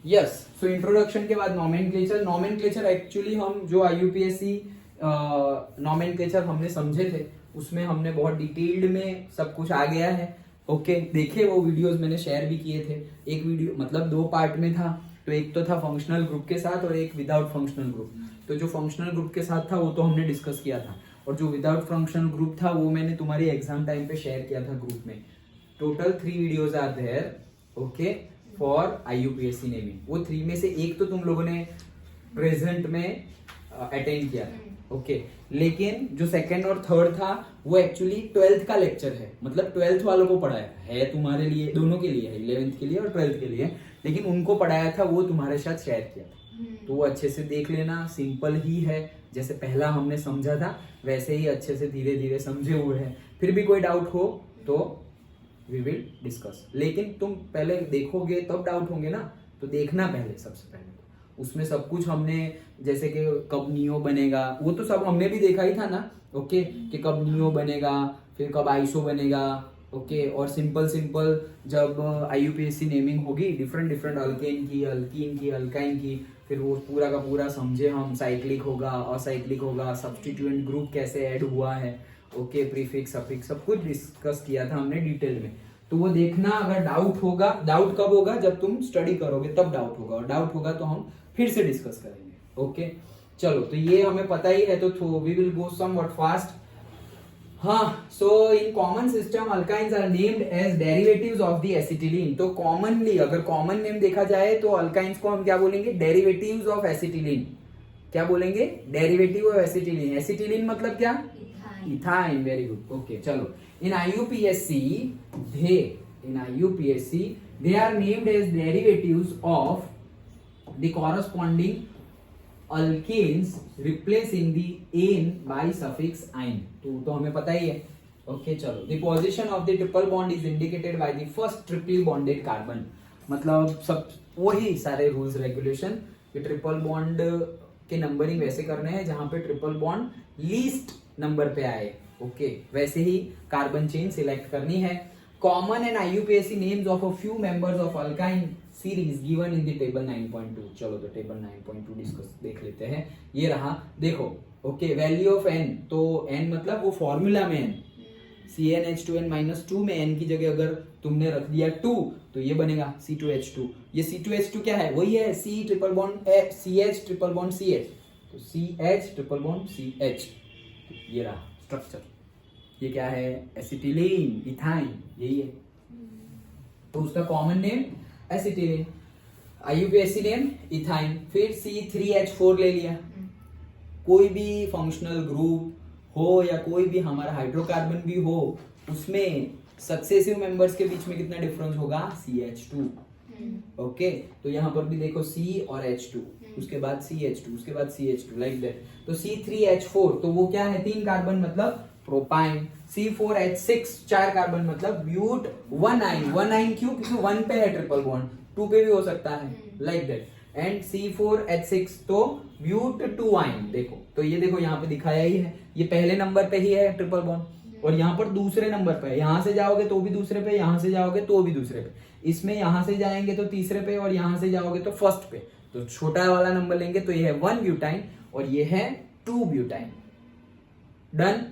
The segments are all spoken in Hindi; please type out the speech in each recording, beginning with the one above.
यस, सो इंट्रोडक्शन के बाद नॉमेनक्लेचर। नॉमेनक्लेचर एक्चुअली हम जो IUPAC नॉमेनक्लेचर हमने समझे थे उसमें हमने बहुत डिटेल्ड में सब कुछ आ गया है। ओके, देखे वो वीडियोस मैंने शेयर भी किए थे। एक वीडियो मतलब 2 पार्ट में था, तो एक तो था फंक्शनल ग्रुप के साथ और एक विदाउट फंक्शनल ग्रुप। तो जो फंक्शनल ग्रुप के साथ था वो तो हमने डिस्कस किया था, और जो विदाउट फंक्शनल ग्रुप था वो मैंने तुम्हारी एग्जाम टाइम पे शेयर किया था ग्रुप में। Total 3 videos are there, okay, for IUPAC naming. वो 3 में से एक तो तुम लोगों ने प्रेजेंट में अटेंड किया था, ओके, लेकिन जो सेकंड और थर्ड था वो एक्चुअली 12th का लेक्चर है, मतलब 12th वालों को पढ़ाया है, तुम्हारे लिए, दोनों के लिए है, 11th के लिए और 12th के लिए, लेकिन उनको पढ़ाया था, वो तुम्हारे साथ शेयर किया था। तो वो अच्छे से देख लेना, सिंपल ही है, जैसे पहला हमने समझा था वैसे ही अच्छे से धीरे धीरे समझे हुए हैं। फिर भी कोई डाउट हो तो वी विल डिस्कस, लेकिन तुम पहले देखोगे तब डाउट होंगे ना, तो देखना पहले, सबसे पहले उसमें सब कुछ हमने, जैसे कि कब नियो बनेगा वो तो सब हमने भी देखा ही था ना, ओके, कि कब नियो बनेगा, फिर कब आइसो बनेगा, ओके, और सिंपल सिंपल जब IUPAC नेमिंग होगी डिफरेंट डिफरेंट अल्केन की, अल्कीन की, अल्काइन की, फिर वो पूरा का पूरा समझे हम, साइक्लिक होगा, असाइक्लिक होगा, सब्स्टिट्यूएंट ग्रुप कैसे ऐड हुआ है, ओके, प्रीफिक्स सफिक्स सब कुछ डिस्कस किया था हमने डिटेल में। तो वो देखना, अगर डाउट होगा, डाउट कब होगा, जब तुम स्टडी करोगे तब डाउट होगा, और डाउट होगा तो हम फिर से डिस्कस करेंगे, ओके। चलो, तो ये हमें पता ही है, तो we will go somewhat fast. हाँ, so in common system alkynes are named as derivatives of the acetylene. तो कॉमनली अगर कॉमन नेम देखा जाए तो अल्काइंस को हम क्या बोलेंगे, डेरिवेटिव्स ऑफ एसिटिलीन। क्या बोलेंगे, डेरिवेटिव ऑफ एसिटिलीन। एसिटिलीन मतलब क्या, इथाइन, वेरी गुड, ओके। चलो, इन IUPAC they are named as derivatives of the corresponding alkanes replacing the ane by suffix ine। तो हमें पता ही है, ओके। चलो, the position of the triple bond is indicated by the first triply bonded carbon। मतलब सब वही सारे रूल्स रेगुलेशन कि ट्रिपल बॉन्ड के नंबरिंग वैसे करने हैं जहां पे ट्रिपल बॉन्ड लीस्ट नंबर पे आए, ओके, वैसे ही कार्बन चेन सिलेक्ट करनी है। Common and IUPAC names of a few members of alkyne series given in the table 9.2। चलो, तो टेबल 9.2 डिस्कस देख लेते हैं। ये रहा, देखो, ओके, वैल्यू ऑफ n, तो n मतलब वो फॉर्मूला में n, CnH2n-2 में n की जगह अगर तुमने रख दिया 2 तो ये बनेगा C2H2। ये C2H2 क्या है, वही है C triple bond CH triple bond CH, तो CH ट्रिपल बॉन्ड CH। ये रहा स्ट्रक्चर। ये क्या है, एसिटिलीन, इथाइन, यही है। तो उसका common name acetylene, IUPAC name ethyne. फिर C3H4 ले लिया। कोई भी फंक्शनल ग्रुप हो या कोई भी हमारा हाइड्रोकार्बन भी हो, उसमें सक्सेसिव मेंबर्स के बीच में कितना डिफरेंस होगा, CH2, ओके। तो यहाँ पर भी देखो C और H2, उसके बाद CH2, उसके बाद CH2, लाइक दैट। तो C3H4 तो वो क्या है, 3 कार्बन मतलब प्रोपाइन। C4H6 4 कार्बन मतलब ब्यूट 1 आइन। 1 आइन क्यों, क्योंकि 1 पे है ट्रिपल बॉन्ड, 2 पे भी हो सकता है, लाइक दैट। एंड C4H6 तो ब्यूट 2 आइन। देखो, तो ये देखो यहाँ पे दिखाया ही है, ये पहले नंबर पे ही है ट्रिपल बॉन्ड, और यहाँ पर दूसरे नंबर पे है। यहाँ से जाओगे तो भी दूसरे पे, यहाँ से जाओगे तो भी दूसरे पे, इसमें यहाँ से जाएंगे तो तीसरे पे, और यहाँ से जाओगे तो फर्स्ट पे। तो छोटा वाला नंबर लेंगे तो ये है 1 ब्यूटाइन और ये है 2 ब्यूटाइन। Done,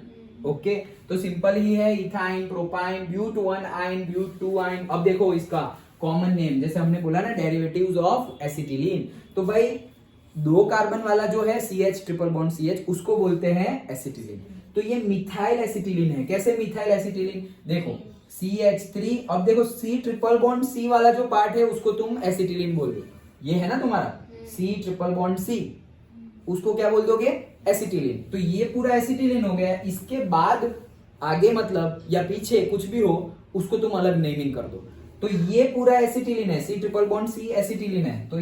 okay. तो सिंपल ही है, इथाइन, प्रोपाइन, ब्यूट 1 आइन, ब्यूट 2 आइन। अब देखो इसका कॉमन नेम, जैसे हमने बोला ना, डेरिवेटिव्स ऑफ एसिटिलीन। तो भाई 2 कार्बन वाला जो है CH ट्रिपल बॉन्ड CH, उसको बोलते हैं एसिटिलीन। तो ये मिथाइल एसिटिलीन है। कैसे मिथाइल एसिटिलीन, देखो CH3, अब देखो C ट्रिपल बॉन्ड C वाला जो पार्ट है उसको तुम एसिटिलीन बोल दो। ये है ना तुम्हारा C ट्रिपल बॉन्ड C, उसको क्या बोल दोगे, एसिटिलीन। तो ये पूरा एसिटिलीन हो गया। इसके बाद आगे मतलब या पीछे कुछ भी हो उसको तुम अलग नेमिंग कर दो। तो ये पूरा एसिटिलीन है, C triple bond C acetylene है। तो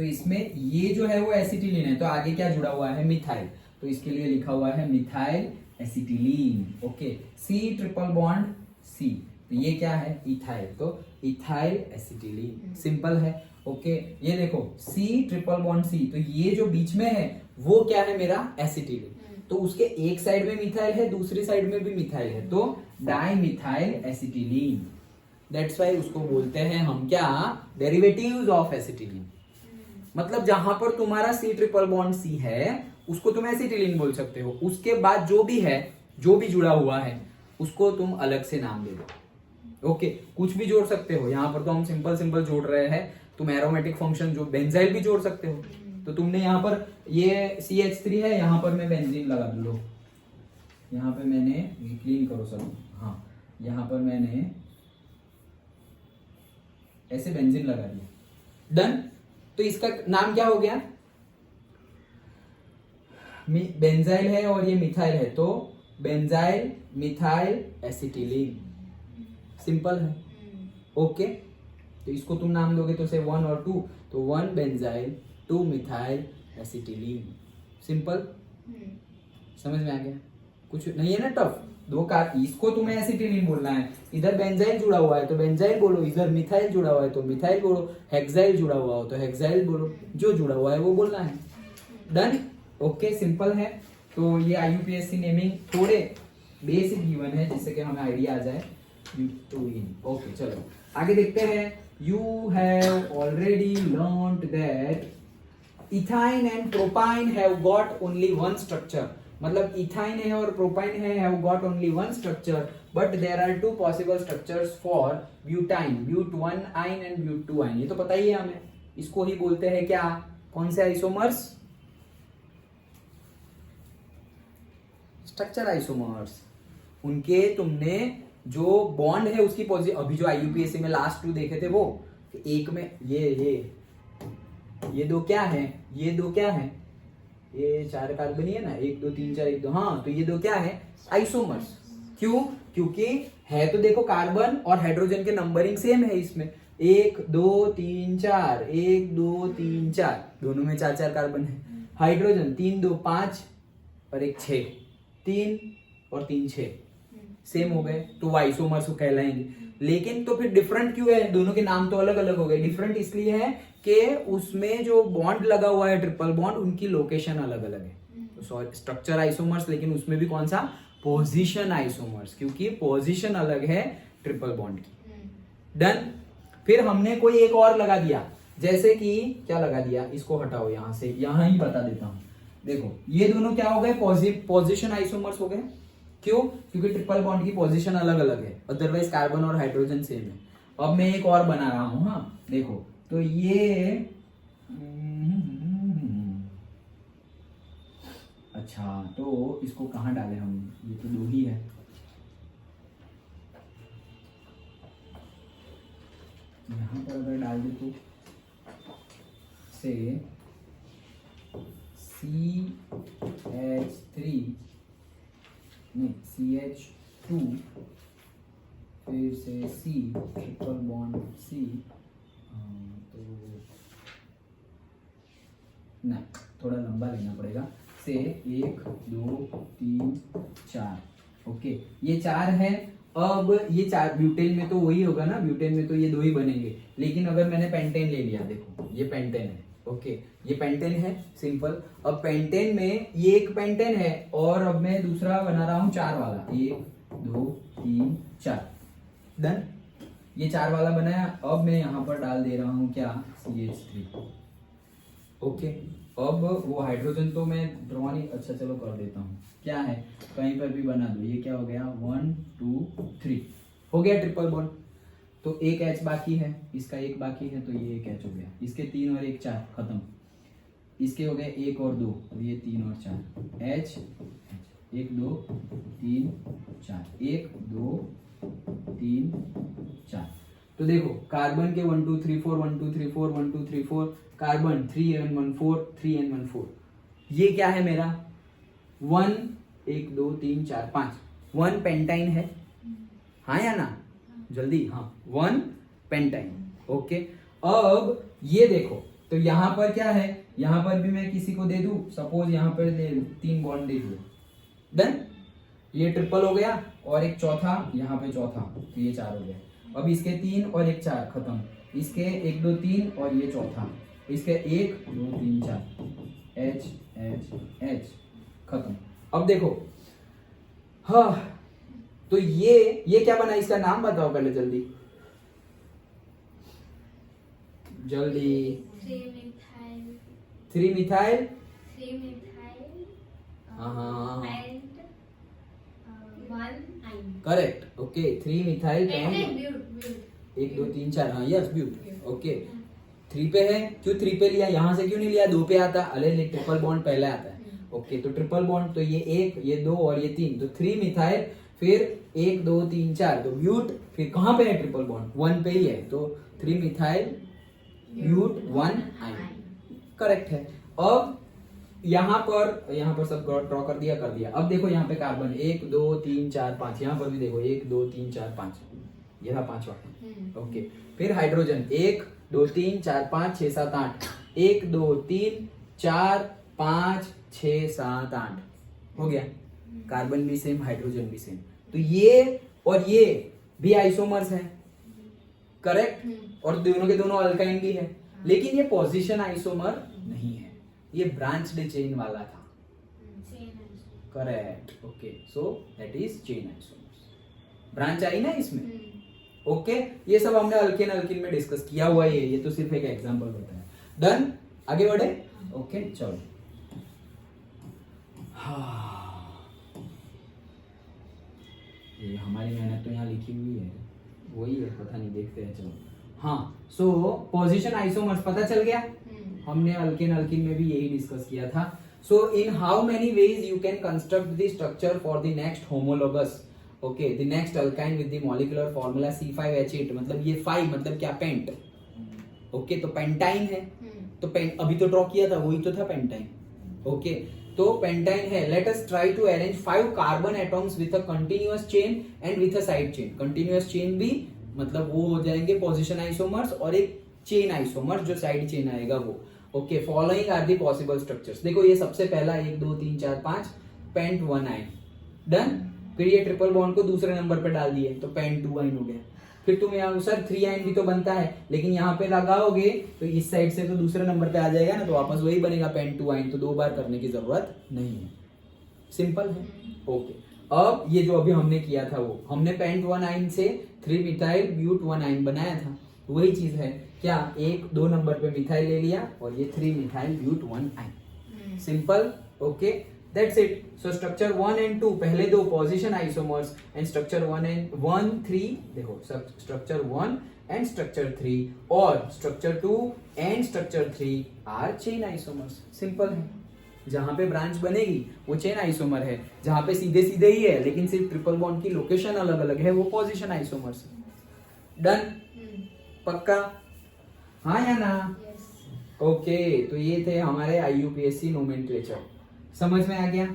इसमें ये जो है वो एसिटिलीन है, तो आगे क्या जुड़ा हुआ है, मिथाइल। तो इसके लिए लिखा हुआ है methyl acetylene, okay. C triple bond C, तो ये क्या है, इथाइल, तो इथाइल एसिटिलीन, सिंपल है, ओके। ये देखो C ट्रिपल बॉन्ड C, तो ये जो बीच में है वो क्या है, मेरा एसिटिलीन। तो उसके एक साइड में मिथाइल है, दूसरी साइड में भी मिथाइल है, तो di methyl acetylene. That's why उसको बोलते हैं हम क्या, डेरिवेटिव्स ऑफ एसिटिलीन। मतलब जहां पर तुम्हारा सी ट्रिपल बॉन्ड सी है उसको तुम एसिटिलीन बोल सकते हो, उसके बाद जो भी है, जो भी जुड़ा हुआ है उसको तुम अलग से नाम दे दो। ओके, कुछ भी जोड़ सकते हो, यहाँ पर तो हम सिंपल सिंपल जोड़ रहे हैं, तुम एरोमेटिक फंक्शन जो बेंजाइल भी जोड़ सकते हो। तो तुमने यहाँ पर ये CH3 है, यहाँ पर मैं बेंजीन लगा दू, यहाँ पे मैंने क्लीन करो सब, हाँ यहाँ पर मैंने ऐसे बेंजीन लगा दिया, डन। तो इसका नाम क्या हो गया, बेंजाइल है और ये मिथाइल है, तो बेंजाइल मिथाइल एसिटिलीन, सिंपल है। ओके, तो इसको तुम नाम दोगे तो से 1 और 2, तो 1 बेंजाइल 2 मिथाइल एसिटिलीन, सिंपल। समझ में आ गया, कुछ नहीं है ना टफ। दो कार, इसको तुम्हें एसिटिलीन बोलना है, इधर बेंजाइल जुड़ा हुआ है तो बेंजाइल बोलो, इधर मिथाइल जुड़ा हुआ है तो मिथाइल बोलो, हेक्साइल जुड़ा हुआ हो तो हेक्साइल बोलो, जो जुड़ा हुआ है वो बोलना है, डन। ओके, सिंपल है। तो ये IUPAC नेमिंग थोड़े बेसिक गिवन है जिससे कि हमें आइडिया आ जाए ब्यूटेन। ओके, चलो आगे देखते हैं। You have already learned that ethyne and propyne have got only one structure. मतलब इथाइन है और प्रोपाइन है, have got only one structure, but there are two possible structures for butyne, but 1 yne and ब्यूट 2 आइन। ये तो पता ही है हमें, इसको ही बोलते हैं क्या, कौन से आइसोमर्स, स्ट्रक्चर आइसोमर्स। उनके तुमने जो बॉन्ड है उसकी पोजीशन, अभी जो IUPAC में लास्ट 2 देखे थे वो, एक में ये दो क्या है, ये दो क्या है, ये 4 कार्बन ही है ना, 1 2 3 4 1 2, हाँ, तो ये दो क्या है, आइसोमर्स। क्यों, क्योंकि है तो देखो कार्बन और हाइड्रोजन के नंबरिंग सेम है इसमें, 1 2 3 4, 1 2 3 4, दोनों में 4 कार्बन है। हाइड्रोजन 3 2 5 और 1 6, 3 और 3 6 सेम हो गए, तो वो आइसोमर्स कहलाएंगे। लेकिन तो फिर डिफरेंट क्यों है, दोनों के नाम तो अलग अलग हो गए। डिफरेंट इसलिए है कि उसमें जो बॉन्ड लगा हुआ है ट्रिपल बॉन्ड, उनकी लोकेशन अलग अलग है। तो सॉरी, स्ट्रक्चर आइसोमर्स, लेकिन उसमें भी कौन सा, पोजीशन आइसोमर्स, क्योंकि पोजीशन अलग है ट्रिपल बॉन्ड की, डन। फिर हमने कोई एक और लगा दिया, जैसे कि क्या लगा दिया, इसको हटाओ यहां से, यहां ही बता देता हूं। देखो ये दोनों क्या हो गए, पोजीशन आइसोमर्स हो गए। क्यों, क्योंकि ट्रिपल बॉन्ड की पोजीशन अलग अलग है, अदरवाइज कार्बन और हाइड्रोजन सेम है। अब मैं एक और बना रहा हूं, हाँ देखो, तो ये अच्छा, तो इसको कहाँ डाले हम, ये तो 2 ही है, यहां पर अगर डाल दे तो से CH3 नहीं CH2, फिर से C ट्रिपल बॉन्ड C, तो नहीं, थोड़ा लंबा लेना पड़ेगा, से 1 2 3 4। ओके, ये 4 है। अब ये 4 ब्यूटेन में तो वही होगा ना, ब्यूटेन में तो ये 2 ही बनेंगे, लेकिन अगर मैंने पेंटेन ले लिया, देखो ये पेंटेन है, ओके ये पेंटेन है, सिंपल। अब पेंटेन में ये एक पेंटेन है और अब मैं दूसरा बना रहा हूं 4 वाला, 1 2 3 4, डन। ये 4 वाला बनाया। अब मैं यहां पर डाल दे रहा हूं क्या, CH3। ओके, अब वो हाइड्रोजन तो मैं ड्रॉ नहीं, अच्छा चलो कर देता हूं, क्या है, कहीं पर भी बना दो। ये क्या हो गया, 1 2 3 हो गया ट्रिपल बॉन्ड। तो एक H बाकी है, इसका 1 बाकी है, तो ये एक H हो गया, इसके 3 और 1 4 खत्म, इसके हो गए 1 और 2, और ये 3 और 4, H 1 2 3 4, 1 2 3 4। तो देखो कार्बन के 1 2 3 4 1 2 3 4 1 2 3 4, कार्बन 3n14 3n14, ये क्या है मेरा 1 1 2 3 4 5, 1 पेंटाइन है, हाँ या ना, जल्दी, हाँ 1 पेंटाइन। ओके, अब ये देखो, तो यहां पर क्या है, यहां पर भी मैं किसी को दे दूं, सपोज यहां पर 3 बॉन्ड दे दूं, डन। ये ट्रिपल हो गया, और एक चौथा यहाँ पे चौथा, तो ये 4 हो गया। अब इसके 3 और 1 4 खत्म, इसके 1 2 3 और ये चौथा, इसके 1 2 3 4, H H H खत्म। अब देखो, हाँ, तो ये क्या बना, इसका नाम बताओ पहले जल्दी, जल्दी 3 methyl 3 मिथाइल 3 methyl हाँ and 1 ine correct okay 3 methyl and pent butte 1 2 3 4 हाँ यस ब्यूट ओके 3 पे है क्यों 3 पे लिया यहाँ से क्यों नहीं लिया 2 पे आता अरे ट्रिपल बॉन्ड पहले आता है ओके तो ट्रिपल बॉन्ड तो ये 1 ये 2 और ये 3 तो 3 मिथाइल फिर 1 2 3 4 तो ब्यूट फिर कहाँ पे है ट्रिपल बॉन्ड 1 पे ही है तो 3 मिथाइल ब्यूट 1 आइन करेक्ट है। अब यहाँ पर सब ड्रॉ कर दिया अब देखो यहाँ पे कार्बन 1 2 3 4 5 यहाँ पर भी देखो 1 2 3 4 5 ये था पांचवा ओके फिर हाइड्रोजन 1 2 3 4 5 6 7 8 1 2 3 4 5 6 7 8 हो गया कार्बन भी सेम हाइड्रोजन भी सेम तो ये और ये भी आइसोमर्स है करेक्ट और दोनों के दोनों अल्काइन भी है लेकिन ये पोजीशन आइसोमर नहीं है ये ब्रांच्ड चेन वाला था correct okay so that is chain isomers branch आई ना इसमें ओके ये सब हमने अल्केन में डिस्कस किया हुआ है ये तो सिर्फ एक एग्जांपल होता है डन आगे बढ़े ओके चलो ये हमारी मेहनत तो यहाँ लिखी हुई है वही है पता नहीं देखते हैं चलो हाँ सो पोजीशन आइसोमर्स पता चल गया हमने अल्केन में भी यही डिस्कस किया था so in how many ways you can construct the structure for the next homologous okay the next alkyne with the molecular formula C5H8 मतलब ये 5 मतलब क्या पेंट ओके तो पेंटाइन है तो पेंट अभी तो ड्रॉ किया था वही तो था पेंटाइन ओके तो पेंटाइन है let us try to arrange 5 carbon atoms with a continuous chain and with a side chain continuous chain भी मतलब वो हो जाएंगे पोजीशन आइसोमर्स और एक चेन आइसोमर्स जो साइड चेन आएगा वो okay following are the possible structures देखो ये सबसे पहला 1 2 3 4 5 पेंट 1 आइन डन फिर ये ट्रिपल बॉन्ड को दूसरे नंबर पे डाल दिए तो पेंट 2 आइन हो गया फिर तुम यहाँ सर 3 आइन भी तो बनता है लेकिन यहाँ पे लगाओगे तो इस साइड से तो दूसरे नंबर पे आ जाएगा ना तो वापस वही बनेगा पेंट 2 आइन तो 2 बार करने की जरूरत नहीं है सिंपल है ओके अब ये जो अभी हमने किया था वो हमने पेंट 1 आइन से 3 मिथाइल ब्यूट 1 आइन बनाया था वही चीज है क्या 1 2 नंबर पे मिथाइल ले लिया और ये 3 methyl but 1 yne simple okay that's it so structure 1 and 2 पहले दो position isomers and structure 1 and 1 3 देखो स्ट्रक्चर 1 एंड स्ट्रक्चर 3 और structure 2 and structure 3 are chain isomers simple है जहां पे ब्रांच बनेगी वो चेन आइसोमर है जहां पे सीधे सीधे ही है लेकिन सिर्फ ट्रिपल बॉन्ड की लोकेशन अलग अलग है वो पोजीशन आइसोमर्स डन पक्का हाँ या ना ओके तो ये थे हमारे IUPAC नोमेनक्लेचर समझ में आ गया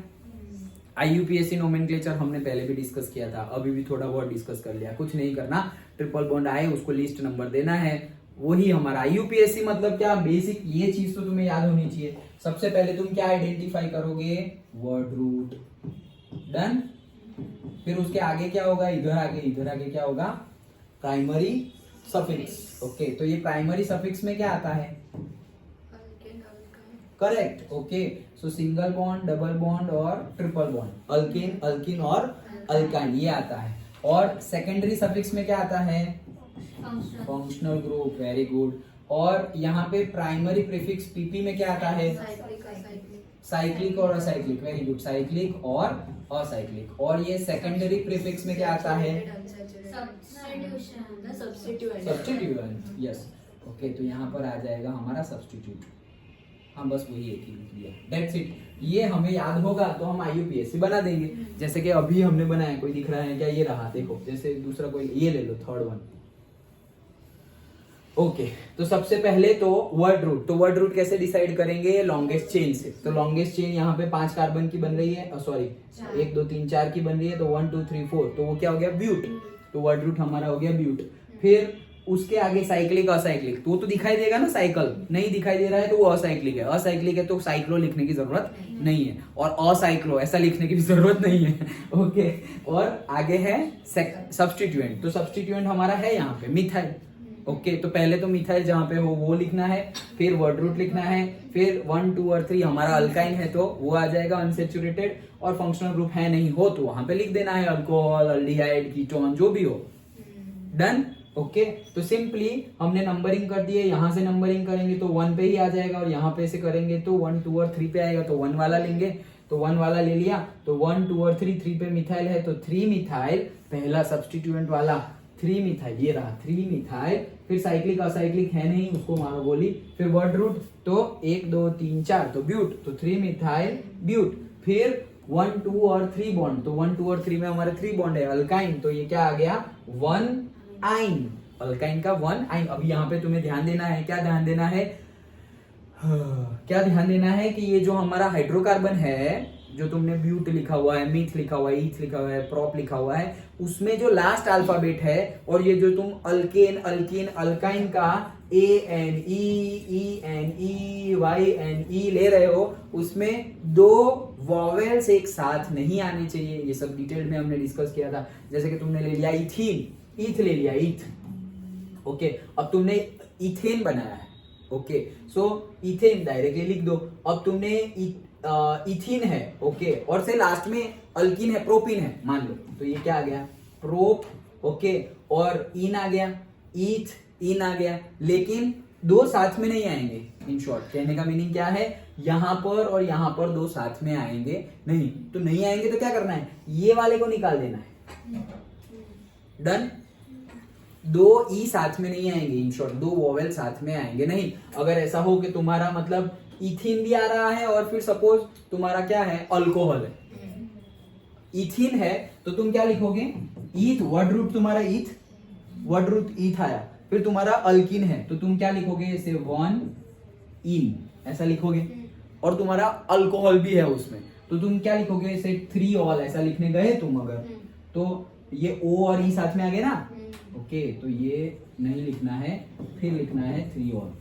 IUPAC नोमेनक्लेचर हमने पहले भी डिस्कस किया था अभी भी थोड़ा बहुत डिस्कस कर लिया कुछ नहीं करना ट्रिपल बॉन्ड आए उसको लिस्ट नंबर देना है वही हमारा IUPAC मतलब क्या बेसिक ये चीज तो तुम्हें याद होनी चाहिए सबसे पहले तुम क्या आइडेंटिफाई करोगे वर्ड रूट डन फिर उसके आगे क्या होगा इधर आगे क्या होगा प्राइमरी सफिक्स ओके तो ये प्राइमरी सफिक्स में क्या आता है करेक्ट ओके सो सिंगल बॉन्ड डबल बॉन्ड और ट्रिपल बॉन्ड अल्किन और अल्काइन ये आता है और सेकेंडरी सफिक्स में क्या आता है फंक्शनल ग्रुप वेरी गुड और यहाँ पे प्राइमरी प्रीफिक्स पीपी में क्या आता है साइक्लिक और असाइक्लिक वेरी गुड साइक्लिक और असाइक्लिक और ये सेकेंडरी प्रीफिक्स में क्या आता है सब्स्टिट्यूएंट यस ओके तो यहाँ पर आ जाएगा हमारा सब्स्टिट्यूट हम बस वही एक ही लिख लिया दैट्स इट ये हमें याद होगा तो हम IUPAC बना देंगे जैसे कि अभी हमने बनाया कोई दिख रहा है क्या ये रहा देखो जैसे दूसरा कोई ये ले लो थर्ड वन ओके तो सबसे पहले तो वर्ड रूट कैसे डिसाइड करेंगे लॉन्गेस्ट चेन से तो लॉन्गेस्ट चेन यहाँ पे 5 कार्बन की बन रही है सॉरी 1 2 3 4 की बन रही है तो 1 2 3 4 तो वो क्या हो गया ब्यूट तो वर्ड रूट हमारा हो गया ब्यूट फिर उसके आगे साइक्लिक असाइक्लिक तो दिखाई देगा ना साइकिल नहीं दिखाई दे रहा है तो वो असाइक्लिक है तो साइक्लो लिखने की जरूरत नहीं है और असाइक्लो ऐसा लिखने की भी जरूरत नहीं है ओके और आगे है सब्स्टिट्यूएंट तो सब्स्टिट्यूएंट हमारा है यहाँ पे मिथाइल ओके तो पहले तो मिथाइल जहाँ पे हो वो लिखना है फिर वर्ड रूट लिखना है फिर 1 2 और 3 हमारा अल्काइन है तो वो आ जाएगा अनसेचुरेटेड और फंक्शनल ग्रुप है नहीं हो तो वहां पे लिख देना है अल्कोहल अल्डिहाइड कीटोन जो भी हो डन ओके तो सिंपली हमने नंबरिंग कर दिए, यहां से नंबरिंग करेंगे तो 1 पे ही आ जाएगा और यहाँ पे से करेंगे तो 1 2 और 3 पे आएगा, तो 1 वाला लेंगे, तो 1 वाला ले लिया, तो 1 2 और 3 3 पे मिथाइल है तो 3 मिथाइल, पहला सब्स्टिट्यूएंट वाला 3 मिथाइल, ये रहा 3 मिथाइल, फिर साइक्लिक असाइक्लिक है नहीं उसको मारो गोली, फिर वर्ड रूट तो 1 2 3 4 तो ब्यूट, तो 3 मिथाइल ब्यूट, फिर 1 2 और 3 बॉन्ड, तो 1 2 और 3 में हमारे 3 बॉन्ड है अल्काइन, तो ये क्या आ गया 1 आइन, अल्काइन का 1 आइन। अभी यहाँ पे तुम्हें ध्यान देना है, क्या ध्यान देना है, क्या ध्यान देना है कि ये जो हमारा हाइड्रोकार्बन है, जो तुमने ब्यूट लिखा हुआ है, मीथ लिखा हुआ है, ईथ लिखा हुआ है, प्रोप लिखा हुआ है, उसमें जो लास्ट अल्फाबेट है और ये जो तुम अल्केन अल्कीन अल्काइन का ANE ले रहे हो, उसमें 2 वॉवेल्स एक साथ नहीं आने चाहिए। ये सब डिटेल में हमने डिस्कस किया था। जैसे कि तुमने ले लिया इथीन, ईथ ले लिया, ईथ, ओके, अब तुमने इथेन बनाया है, ओके, सो इथेन डायरेक्टली लिख दो। अब तुमने इथीन है, ओके, और से लास्ट में अल्कीन है, प्रोपीन है मान लो, तो ये क्या आ गया प्रोप, ओके, और इन आ गया, ईथ इन आ गया, लेकिन 2 साथ में नहीं आएंगे। इन शॉर्ट कहने का मीनिंग क्या है, यहां पर और यहां पर 2 साथ में आएंगे नहीं, तो नहीं आएंगे तो क्या करना है, ये वाले को निकाल देना है। डन, 2 ई साथ में नहीं आएंगे, इन शॉर्ट 2 वोवेल साथ में आएंगे नहीं। अगर ऐसा हो कि तुम्हारा मतलब इथीन भी आ रहा है और फिर सपोज तुम्हारा क्या है अल्कोहल है, इथीन है, तो तुम क्या लिखोगे ईथ, वर्ड रूट तुम्हारा ईथ, वर्ड रूट ईथ आया, फिर तुम्हारा अल्किन है तो तुम क्या लिखोगे इसे 1 इन ऐसा लिखोगे, और तुम्हारा अल्कोहल भी है उसमें तो तुम क्या लिखोगे इसे 3 ऑल ऐसा लिखने गए तुम अगर, तो ये O और E साथ में आ गए ना, ओके, तो ये नहीं लिखना है, फिर लिखना है 3 ऑल,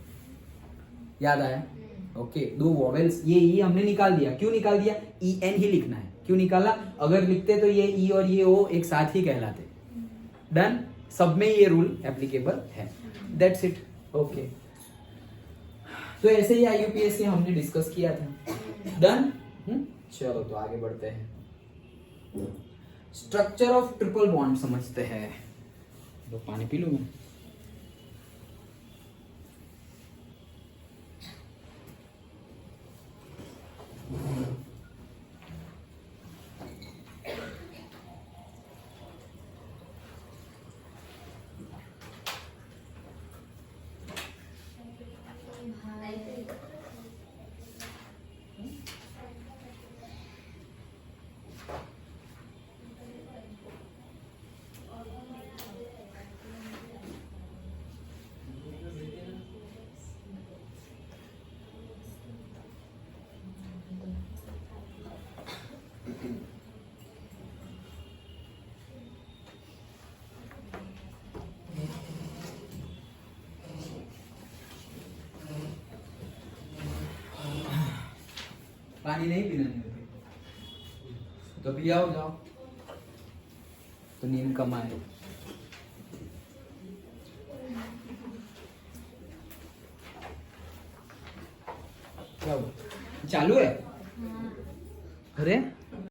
याद आया, ओके, 2 वॉवेल्स, ये ई हमने निकाल दिया, क्यों निकाल दिया, EN ही लिखना है, क्यों निकाला, अगर लिखते तो ये ई और ये O एक साथ ही कहलाते। डन, सब में ये रूल एप्लीकेबल है, दैट्स इट, ओके। तो ऐसे ही IUPAC हमने डिस्कस किया था। डन, चलो तो आगे बढ़ते हैं। स्ट्रक्चर ऑफ ट्रिपल बॉन्ड समझते हैं। तो पानी पी लूं मैं। पानी नहीं पीना है तो पी आओ, जाओ, तो नींद कम आए। क्या हुआ? चालू है? अरे